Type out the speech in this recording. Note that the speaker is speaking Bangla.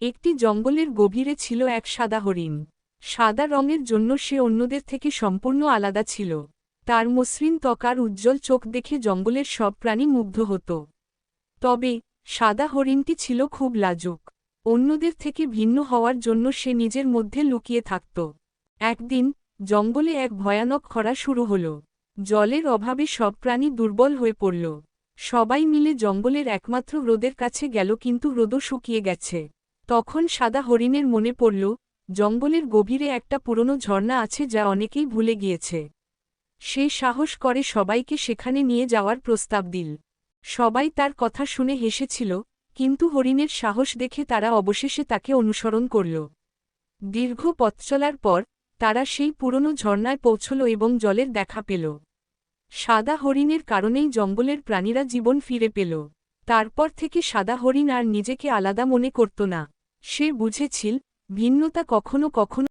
একটি জঙ্গলের গভীরে ছিল এক সাদা হরিণ। সাদা রঙের জন্য সে অন্যদের থেকে সম্পূর্ণ আলাদা ছিল। তার মসৃণ ত্বক আর উজ্জ্বল চোখ দেখে জঙ্গলের সব প্রাণী মুগ্ধ হতো। তবে সাদা হরিণটি ছিল খুব লাজুক। অন্যদের থেকে ভিন্ন হওয়ার জন্য সে নিজের মধ্যে লুকিয়ে থাকত। একদিন জঙ্গলে এক ভয়ানক খরা শুরু হল। জলের অভাবে সব প্রাণী দুর্বল হয়ে পড়ল। সবাই মিলে জঙ্গলের একমাত্র হ্রদের কাছে গেল, কিন্তু হ্রদও শুকিয়ে গেছে। তখন সাদা হরিণের মনে পড়ল, জঙ্গলের গভীরে একটা পুরনো ঝর্ণা আছে যা অনেকেই ভুলে গিয়েছে। সে সাহস করে সবাইকে সেখানে নিয়ে যাওয়ার প্রস্তাব দিল। সবাই তার কথা শুনে হেসেছিল, কিন্তু হরিণের সাহস দেখে তারা অবশেষে তাকে অনুসরণ করল। দীর্ঘ পথ চলার পর তারা সেই পুরনো ঝর্ণায় পৌঁছল এবং জলের দেখা পেল। সাদা হরিণের কারণেই জঙ্গলের প্রাণীরা জীবন ফিরে পেল। তারপর থেকে সাদা হরিণ আর নিজেকে আলাদা মনে করত না। সে বুঝেছিল, ভিন্নতা কখনো কখনো